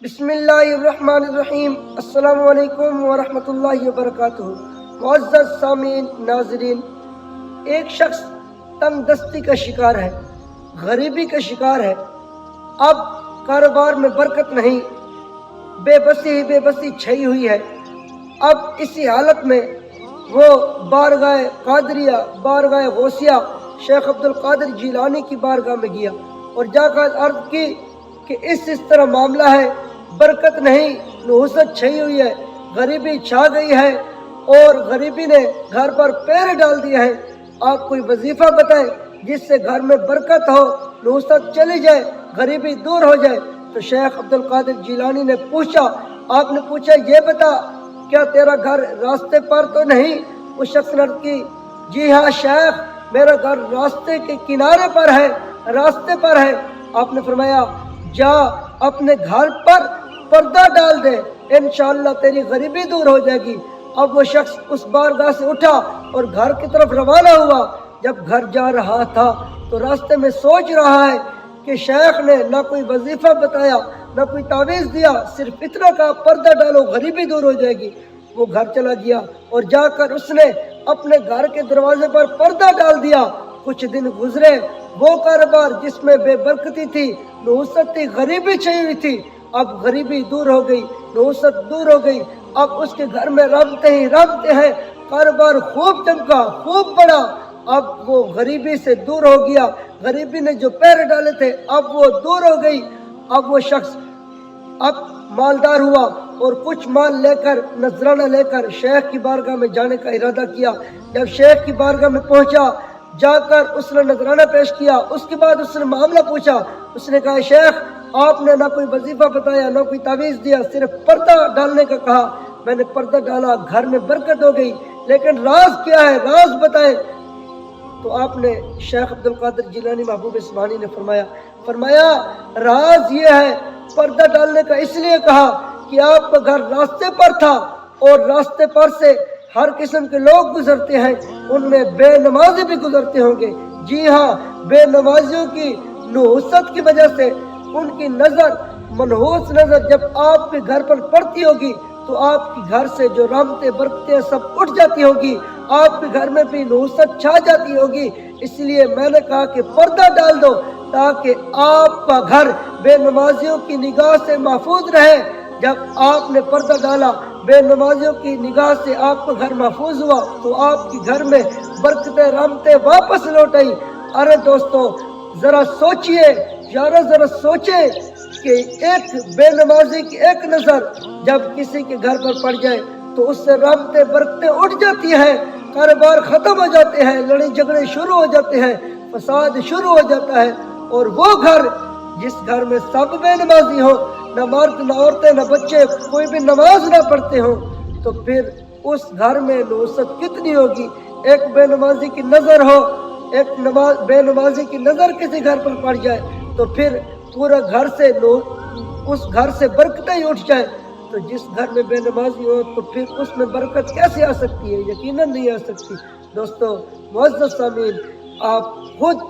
बिस्मिल्लाहिर्रहमानिर्रहीम। अस्सलामु अलैकुम वरहमतुल्लाहि वबरकातुहू। मुअज़्ज़ज़ सामीन नाज़रीन, एक शख्स तंगदस्ती का शिकार है, गरीबी का शिकार है। अब कारोबार में बरकत नहीं, बेबसी ही बेबसी छई हुई है। अब इसी हालत में वो बारगाह कादरिया, बारगाह गौसिया शेख अब्दुल कादिर जिलानी की बारगाह में गया और जाकर अर्ज की कि इस तरह मामला है, बरकत नहीं, नहुसत छई हुई है, गरीबी छा गई है और गरीबी ने घर पर पैर डाल दिया है। आप कोई वजीफा बताएं जिससे घर में बरकत हो, नहुसत चली जाए, गरीबी दूर हो जाए। तो शेख अब्दुल कादिर जिलानी ने पूछा, आपने पूछा ये बता, क्या तेरा घर रास्ते पर तो नहीं? उस शख्स ने की, जी हाँ शेख, मेरा घर रास्ते के किनारे पर है, रास्ते पर है। आपने फरमाया, जा अपने घर पर पर्दा डाल दे, इंशाअल्लाह तेरी गरीबी दूर हो जाएगी। अब वो शख्स उस बारगाह से उठा और घर की तरफ रवाना हुआ। जब घर जा रहा था तो रास्ते में सोच रहा है कि शेख ने ना कोई वजीफा बताया, ना कोई तावीज़ दिया, सिर्फ इतना कहा पर्दा डालो, गरीबी दूर हो जाएगी। वो घर चला गया और जाकर उसने अपने घर के दरवाजे पर पर्दा डाल दिया। कुछ दिन गुजरे, वो कारोबार जिसमें बेबरकती थी, नहुसत थी, गरीबी छई हुई थी, अब गरीबी दूर हो गई, नहुसत दूर हो गई। अब उसके घर में रमते ही रमते हैं, कारोबार खूब चमका, खूब बढ़ा। अब वो गरीबी से दूर हो गया, गरीबी ने जो पैर डाले थे अब वो दूर हो गई। अब वो शख्स अब मालदार हुआ और कुछ माल लेकर, नजराना लेकर शेख की बारगाह में जाने का इरादा किया। जब शेख की बारगाह में पहुंचा, जाकर उसने नजराना पेश किया, उसके बाद उसने मामला पूछा। उसने कहा, शेख आपने ना कोई वजीफा बताया, ना कोई तावीज़ दिया, सिर्फ पर्दा डालने का कहा। मैंने पर्दा डाला, घर में बरकत हो गई, लेकिन राज क्या है, राज बताए। तो आपने शेख अब्दुल कादिर जिलानी महबूब इस्मानी ने फरमाया राज ये है, पर्दा डालने का इसलिए कहा कि आपका घर रास्ते पर था और रास्ते पर से हर किस्म के लोग गुजरते हैं, उनमें बेनमाजी भी गुजरते होंगे। जी हाँ, बेनमाजियों की नहुसत की वजह से उनकी नजर, मनहूस नजर जब आपके घर पर पड़ती होगी तो आपके घर से जो रहमतें बरकतें सब उठ जाती होगी, आपके घर में भी नहुसत छा जाती होगी। इसलिए मैंने कहा कि पर्दा डाल दो ताकि आपका घर बेनमाजियों की निगाह से महफूज रहे। जब आपने पर्दा डाला, बेनमाजियों की निगाह से आपका घर महफूज हुआ तो आपके घर में बरकतें, रहमतें वापस लौट आई। अरे दोस्तों, जरा सोचिए यारो, जरा सोचे कि एक बेनमाजी की एक नजर जब किसी के घर पर पड़ जाए तो उससे रहमतें, बरकतें उठ जाती हैं, कारोबार खत्म हो जाते हैं, लड़ाई झगड़े शुरू हो जाते हैं, फसाद शुरू हो जाता है। और वो घर जिस घर में सब बेनमाजी हो, न मर्द न औरतें न बच्चे, कोई भी नमाज ना पढ़ते हो, तो फिर उस घर में नहुसत कितनी होगी। एक बेनमाजी की नजर हो, एक बेनमाजी की नजर किसी घर पर पड़ जाए तो फिर पूरा घर से उस घर से बरकतें ही उठ जाए। तो जिस घर में बेनमाजी हो तो फिर उसमें बरकत कैसे आ सकती है? यकीनन नहीं आ सकती। दोस्तों मुअज़्ज़ज़ सामीन, आप खुद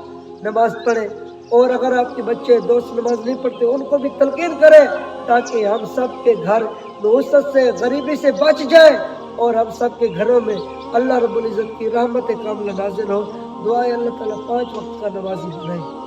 नमाज पढ़ें और अगर आपके बच्चे दोस्त नमाज नहीं पढ़ते उनको भी तलकीन करें ताकि हम सब के घर नहुसत से, गरीबी से बच जाए और हम सब के घरों में अल्लाह रब्बुल इज़्ज़त की रहमत कामिला नाज़िल हो। दुआ है अल्लाह ताला 5 वक्त का नमाजी बनाए।